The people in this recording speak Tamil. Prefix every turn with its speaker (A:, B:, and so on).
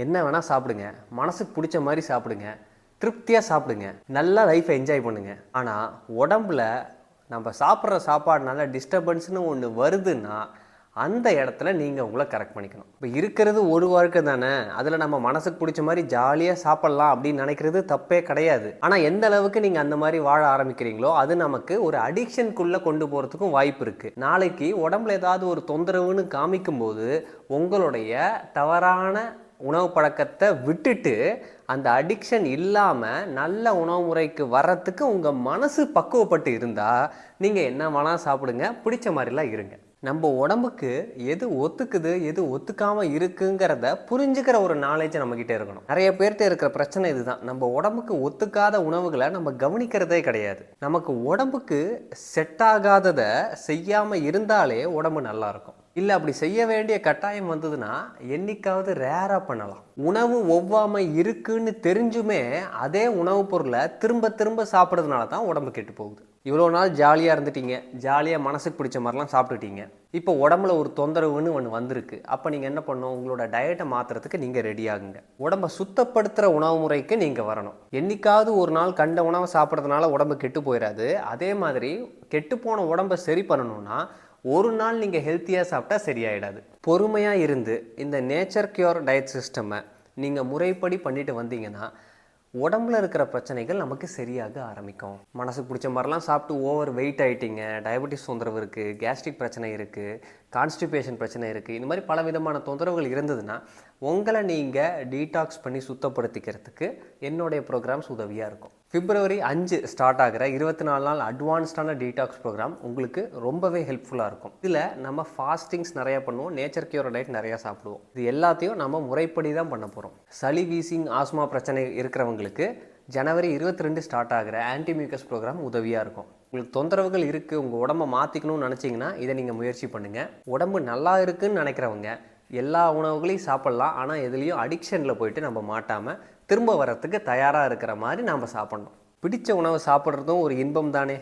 A: என்ன வேணால் சாப்பிடுங்க, மனசுக்கு பிடிச்ச மாதிரி சாப்பிடுங்க, திருப்தியாக சாப்பிடுங்க, நல்லா லைஃப்பை என்ஜாய் பண்ணுங்கள். ஆனால் உடம்புல நம்ம சாப்பிட்ற சாப்பாடுனால டிஸ்டர்பன்ஸ்னு ஒன்று வருதுன்னா அந்த இடத்துல நீங்கள் உங்களை கரெக்ட் பண்ணிக்கணும். இப்போ இருக்கிறது ஒரு வாழ்க்கை தானே, அதில் நம்ம மனசுக்கு பிடிச்ச மாதிரி ஜாலியாக சாப்பிட்லாம் அப்படின்னு நினைக்கிறது தப்பே கிடையாது. ஆனால் எந்த அளவுக்கு நீங்கள் அந்த மாதிரி வாழ ஆரம்பிக்கிறீங்களோ அது நமக்கு ஒரு அடிக்ஷனுக்குள்ளே கொண்டு போகிறதுக்கும் வாய்ப்பு இருக்குது. நாளைக்கு உடம்புல ஏதாவது ஒரு தொந்தரவுன்னு காமிக்கும்போது உங்களுடைய தவறான உணவு பழக்கத்தை விட்டுட்டு அந்த அடிக்ஷன் இல்லாமல் நல்ல உணவு முறைக்கு வர்றதுக்கு உங்கள் மனசு பக்குவப்பட்டு இருந்தால் நீங்கள் என்ன வேணால் சாப்பிடுங்க, பிடிச்ச மாதிரிலாம் இருங்க. நம்ம உடம்புக்கு எது ஒத்துக்குது எது ஒத்துக்காமல் இருக்குங்கிறத புரிஞ்சுக்கிற ஒரு நாலேஜ் நம்மக்கிட்ட இருக்கணும். நிறைய பேர்கிட்ட இருக்கிற பிரச்சனை இதுதான், நம்ம உடம்புக்கு ஒத்துக்காத உணவுகளை நம்ம கவனிக்கிறதே கிடையாது. நமக்கு உடம்புக்கு செட் ஆகாததை செய்யாமல் இருந்தாலே உடம்பு நல்லா இருக்கும். இல்லை அப்படி செய்ய வேண்டிய கட்டாயம் வந்ததுன்னா என்னைக்காவது ரேராக பண்ணலாம். உணவு ஒவ்வாமை இருக்குன்னு தெரிஞ்சுமே அதே உணவுப் பொருளை திரும்ப திரும்ப சாப்பிட்றதுனால தான் உடம்பு கெட்டு போகுது. இவ்வளோ நாள் ஜாலியாக இருந்துட்டீங்க, ஜாலியாக மனசுக்கு பிடிச்ச மாதிரிலாம் சாப்பிட்டுட்டீங்க, இப்போ உடம்புல ஒரு தொந்தரவுன்னு ஒன்று வந்திருக்கு. அப்போ நீங்கள் என்ன பண்ணணும், உங்களோட டயட்டை மாற்றுறதுக்கு நீங்கள் ரெடி ஆகுங்க. உடம்பை சுத்தப்படுத்துகிற உணவு முறைக்கு நீங்கள் வரணும். என்னைக்காவது ஒரு நாள் கண்ட உணவை சாப்பிட்றதுனால உடம்பு கெட்டு போயிடாது. அதே மாதிரி கெட்டுப்போன உடம்பை சரி பண்ணணும்னா ஒரு நாள் நீங்கள் ஹெல்த்தியாக சாப்பிட்டா சரியாயிடாது. பொறுமையாக இருந்து இந்த நேச்சர் கியூர் டயட் சிஸ்டமை நீங்கள் முறைப்படி பண்ணிட்டு வந்தீங்கன்னா உடம்புல இருக்கிற பிரச்சனைகள் நமக்கு சரியாக ஆரம்பிக்கும். மனசுக்கு பிடிச்ச மாதிரிலாம் சாப்பிட்டு ஓவர் வெயிட் ஆகிட்டீங்க, டயபெட்டிஸ் தொந்தரவு இருக்குது, கேஸ்ட்ரிக் பிரச்சனை இருக்குது, கான்ஸ்டிபேஷன் பிரச்சனை இருக்குது, இந்த மாதிரி பல விதமான தொந்தரவுகள் இருந்ததுன்னா உங்களை நீங்கள் டீடாக்ஸ் பண்ணி சுத்தப்படுத்திக்கிறதுக்கு என்னுடைய ப்ரோக்ராம்ஸ் உதவியாக இருக்கும். February 5 ஸ்டார்ட் ஆகிற 24 நாள் அட்வான்ஸ்டான டீடாக்ஸ் ப்ரோக்ராம் உங்களுக்கு ரொம்பவே ஹெல்ப்ஃபுல்லாக இருக்கும். இதில் நம்ம ஃபாஸ்டிங்ஸ் நிறையா பண்ணுவோம், நேச்சர் கியூர் டயட் நிறையா சாப்பிடுவோம். இது எல்லாத்தையும் நம்ம முறைப்படி தான் பண்ண போகிறோம். சளி, வீசிங், ஆஸ்மா பிரச்சனை இருக்கிறவங்களுக்கு January 22 ஸ்டார்ட் ஆகிற ஆன்டிமியூக்கஸ் ப்ரோக்ராம் உதவியாக இருக்கும். உங்களுக்கு தொந்தரவுகள் இருக்குது, உங்கள் உடம்பை மாற்றிக்கணும்னு நினச்சிங்கன்னா இதை நீங்கள் முயற்சி பண்ணுங்கள். உடம்பு நல்லா இருக்குதுன்னு நினைக்கிறவங்க எல்லா உணவுகளையும் சாப்பிட்லாம், ஆனால் எதுலேயும் அடிக்ஷனில் போயிட்டு நம்ம மாட்டாமல் திரும்ப வரத்துக்கு தயாராக இருக்கிற மாதிரி நாம் சாப்பிட்ணும். பிடிச்ச உணவை சாப்பிட்றதும் ஒரு இன்பம் தானே.